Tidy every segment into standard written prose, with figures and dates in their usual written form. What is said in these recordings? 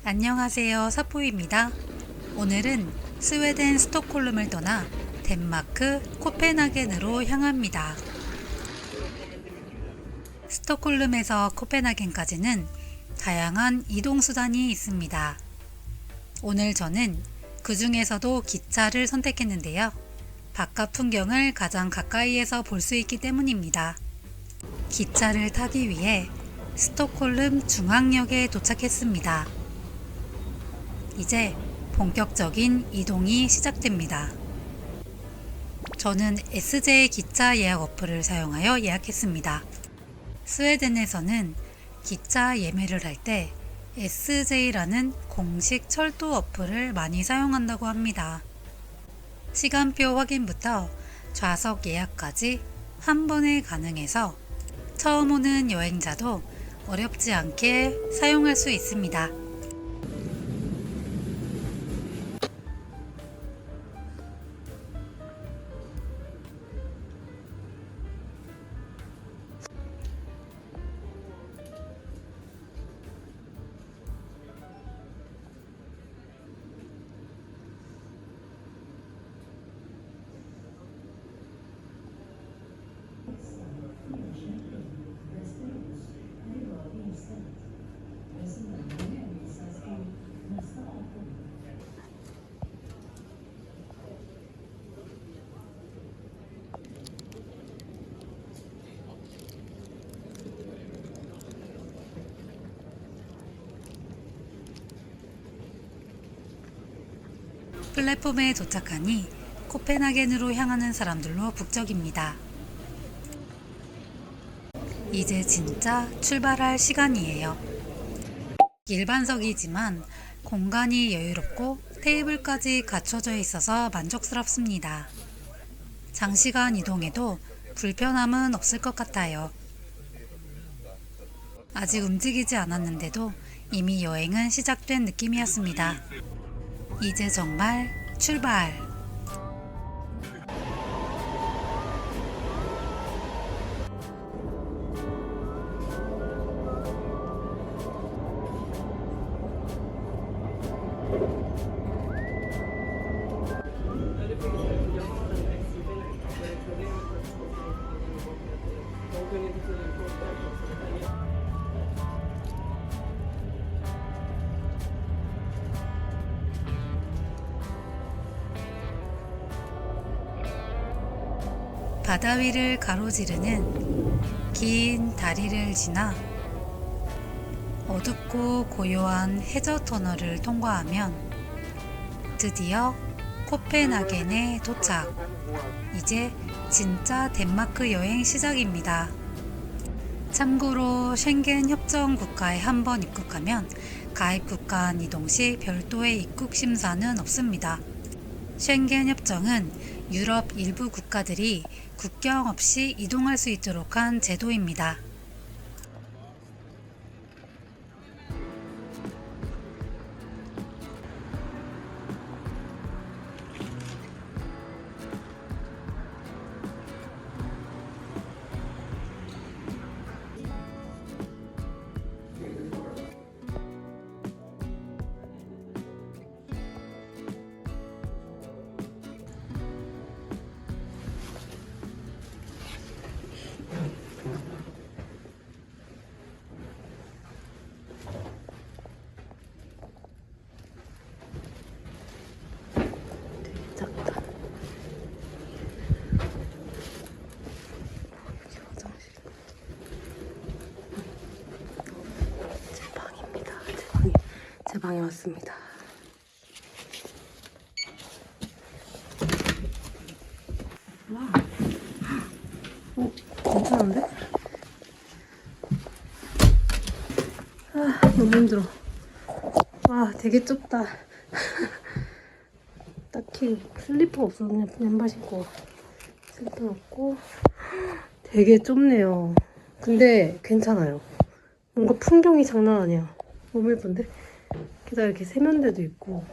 안녕하세요, 사포입니다. 오늘은 스웨덴 스톡홀름을 떠나 덴마크 코펜하겐으로 향합니다. 스톡홀름에서 코펜하겐까지는 다양한 이동수단이 있습니다. 오늘 저는 그 중에서도 기차를 선택했는데요. 바깥 풍경을 가장 가까이에서 볼 수 있기 때문입니다. 기차를 타기 위해 스톡홀름 중앙역에 도착했습니다. 이제 본격적인 이동이 시작됩니다. 저는 SJ 기차 예약 어플을 사용하여 예약했습니다. 스웨덴에서는 기차 예매를 할 때 SJ라는 공식 철도 어플을 많이 사용한다고 합니다. 시간표 확인부터 좌석 예약까지 한 번에 가능해서 처음 오는 여행자도 어렵지 않게 사용할 수 있습니다. 플랫폼에 도착하니 코펜하겐으로 향하는 사람들로 북적입니다. 이제 진짜 출발할 시간이에요. 일반석이지만 공간이 여유롭고 테이블까지 갖춰져 있어서 만족스럽습니다. 장시간 이동해도 불편함은 없을 것 같아요. 아직 움직이지 않았는데도 이미 여행은 시작된 느낌이었습니다. 이제 정말 출발! 바다 위를 가로지르는 긴 다리를 지나 어둡고 고요한 해저 터널을 통과하면 드디어 코펜하겐에 도착. 이제 진짜 덴마크 여행 시작입니다. 참고로 쉥겐 협정 국가에 한 번 입국하면 가입 국가 간 이동 시 별도의 입국 심사는 없습니다. 쉥겐 협정은 유럽 일부 국가들이 국경 없이 이동할 수 있도록 한 제도입니다. 제 방에 왔습니다. 와, 괜찮은데? 너무 힘들어. 와, 되게 좁다. 딱히 슬리퍼 없어서 그냥 맨발 신고 슬리퍼 없고 되게 좁네요. 근데 괜찮아요. 뭔가 풍경이 장난 아니야. 너무 예쁜데? 게다가 이렇게 세면대도 있고.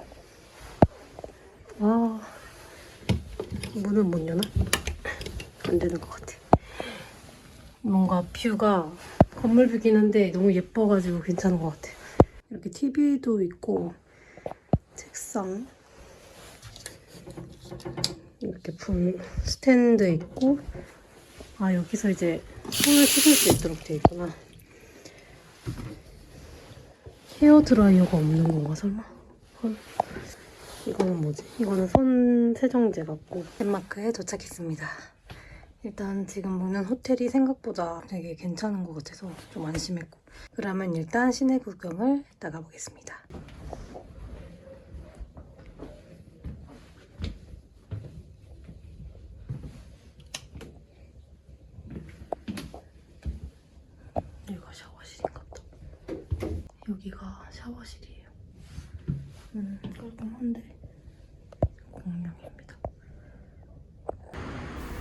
와, 문은 못 여나? 안 되는 것 같아. 뭔가 뷰가 건물 뷰긴 한데 너무 예뻐가지고 괜찮은 것 같아. 이렇게 TV도 있고 책상 이렇게 불 스탠드 있고 여기서 이제 손을 씻을 수 있도록 되어 있구나. 헤어 드라이어가 없는 건가 설마? 헐. 이거는 뭐지? 이거는 손 세정제 같고. 덴마크에 도착했습니다. 일단 지금 묵는 호텔이 생각보다 되게 괜찮은 것 같아서 좀 안심했고. 그러면 일단 시내 구경을 나가 보겠습니다. 여기가 샤워실인가 보다. 여기가 샤워실이에요. 깔끔한데 공명입니다.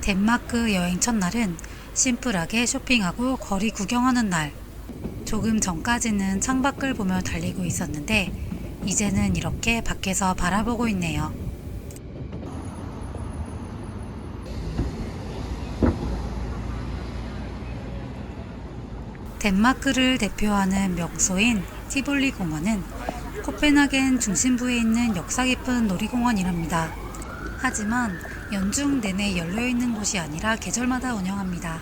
덴마크 여행 첫날은 심플하게 쇼핑하고 거리 구경하는 날. 조금 전까지는 창밖을 보며 달리고 있었는데 이제는 이렇게 밖에서 바라보고 있네요. 덴마크를 대표하는 명소인 티볼리 공원은 코펜하겐 중심부에 있는 역사 깊은 놀이공원이랍니다. 하지만 연중 내내 열려있는 곳이 아니라 계절마다 운영합니다.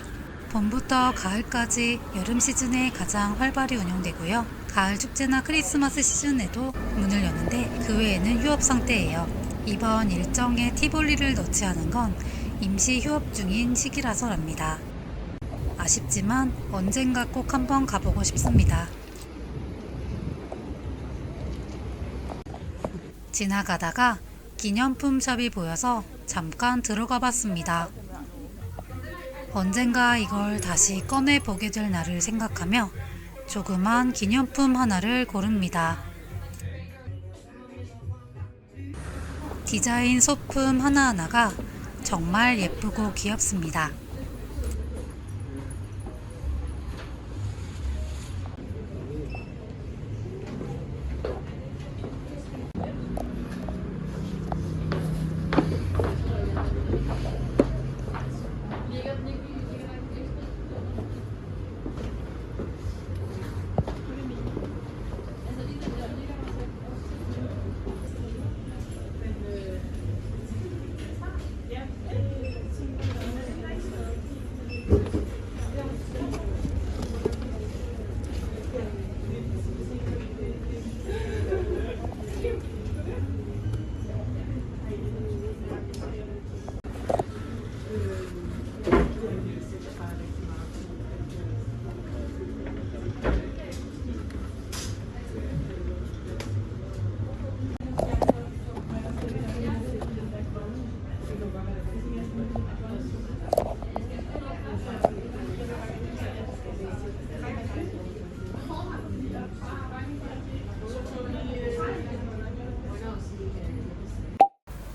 봄부터 가을까지 여름 시즌에 가장 활발히 운영되고요. 가을 축제나 크리스마스 시즌에도 문을 여는데 그 외에는 휴업 상태예요. 이번 일정에 티볼리를 넣지 않은 건 임시 휴업 중인 시기라서랍니다. 아쉽지만 언젠가 꼭 한번 가보고 싶습니다. 지나가다가 기념품 샵이 보여서 잠깐 들어가 봤습니다. 언젠가 이걸 다시 꺼내 보게 될 날을 생각하며 조그만 기념품 하나를 고릅니다. 디자인 소품 하나하나가 정말 예쁘고 귀엽습니다.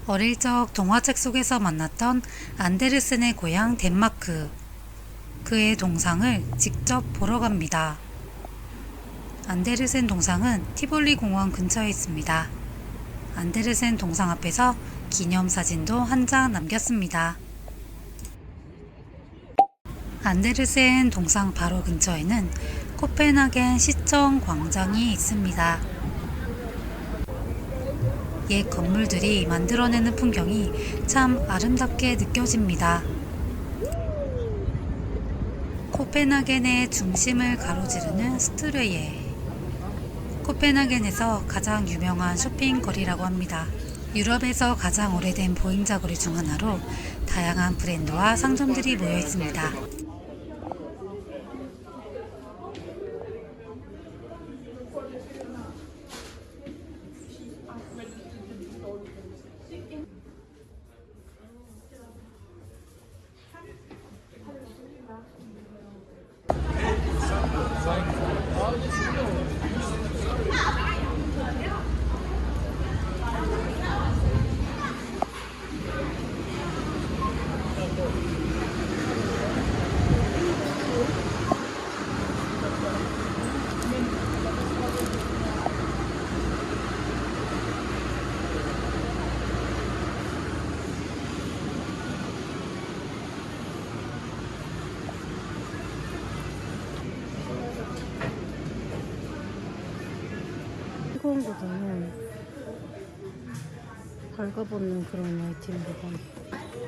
어릴 적 동화책 속에서 만났던 안데르센의 고향 덴마크. 그의 동상을 직접 보러 갑니다. 안데르센 동상은 티볼리 공원 근처에 있습니다. 안데르센 동상 앞에서 기념사진도 한 장 남겼습니다. 안데르센 동상 바로 근처에는 코펜하겐 시청 광장이 있습니다. 옛 건물들이 만들어내는 풍경이 참 아름답게 느껴집니다. 코펜하겐의 중심을 가로지르는 스트레예. 코펜하겐에서 가장 유명한 쇼핑거리라고 합니다. 유럽에서 가장 오래된 보행자거리 중 하나로 다양한 브랜드와 상점들이 모여 있습니다. 처음보다는 밝아보는 그런 아이템보다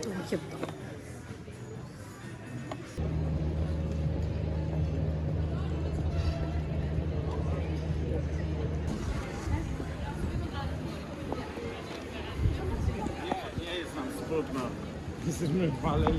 너무 귀엽다. Nie jest nam smutno. Jesteśmy chwaleni.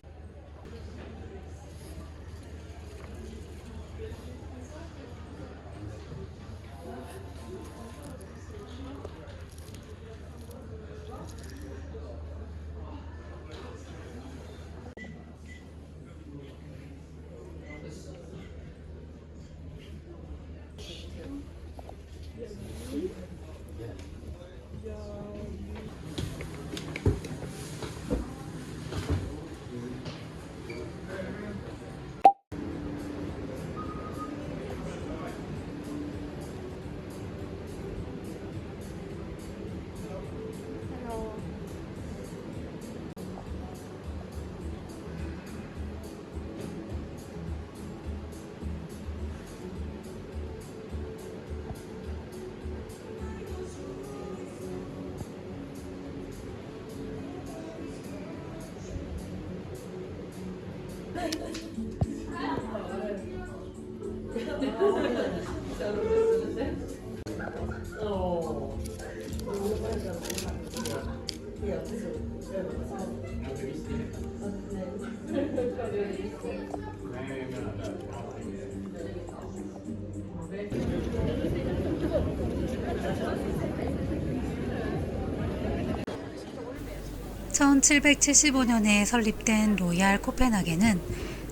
(1775년에) 설립된 로얄 코펜하겐은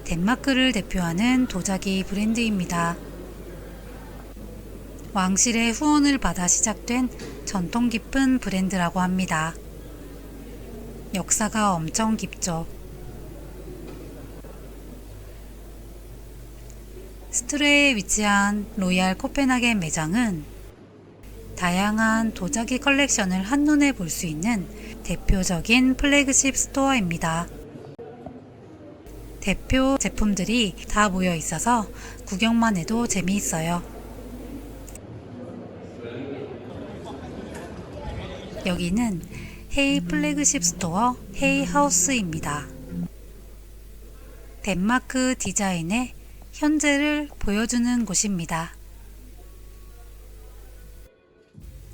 덴마크를 대표하는 도자기 브랜드입니다. 왕실의 후원을 받아 시작된 전통 깊은 브랜드라고 합니다. 역사가 엄청 깊죠. 스트레에 위치한 로얄 코펜하겐 매장은 다양한 도자기 컬렉션을 한눈에 볼 수 있는 대표적인 플래그십 스토어입니다. 대표 제품들이 다 모여 있어서 구경만 해도 재미있어요. 여기는 헤이 플래그십 스토어 헤이 하우스입니다. 덴마크 디자인의 현재를 보여주는 곳입니다.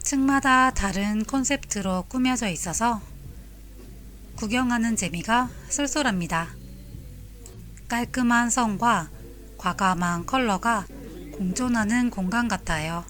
층마다 다른 콘셉트로 꾸며져 있어서 구경하는 재미가 쏠쏠합니다. 깔끔한 선과 과감한 컬러가 공존하는 공간 같아요.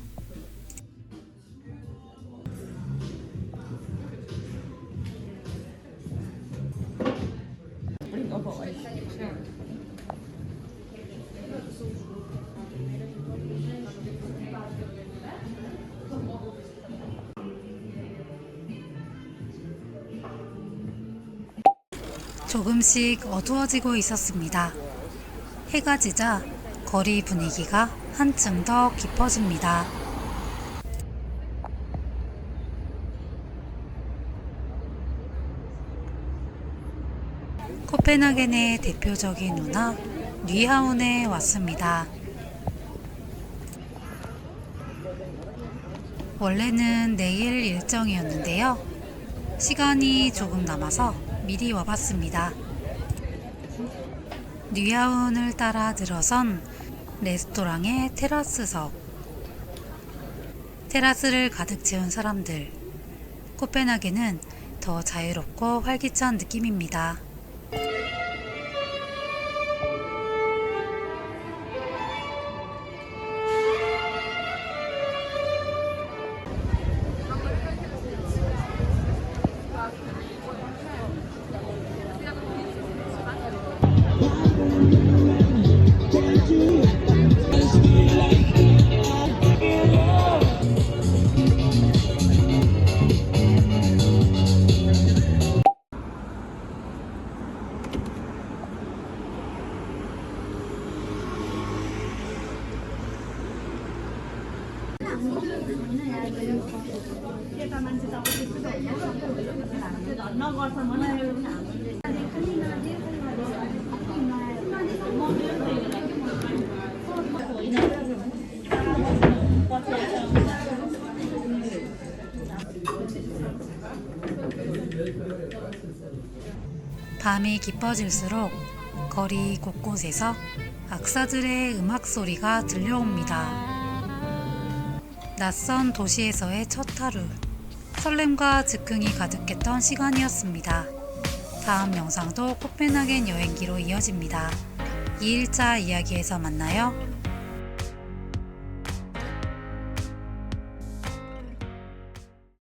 조금씩 어두워지고 있었습니다. 해가 지자 거리 분위기가 한층 더 깊어집니다. 코펜하겐의 대표적인 문화 뉴하운에 왔습니다. 원래는 내일 일정이었는데요. 시간이 조금 남아서 미리 와봤습니다. 뉴하운을 따라 들어선 레스토랑의 테라스석. 테라스를 가득 채운 사람들. 코펜하겐은 더 자유롭고 활기찬 느낌입니다. 밤이 깊어질수록 거리 곳곳에서 악사들의 음악 소리가 들려옵니다. 낯선 도시에서의 첫 하루, 설렘과 즉흥이 가득했던 시간이었습니다. 다음 영상도 코펜하겐 여행기로 이어집니다. 2일차 이야기에서 만나요.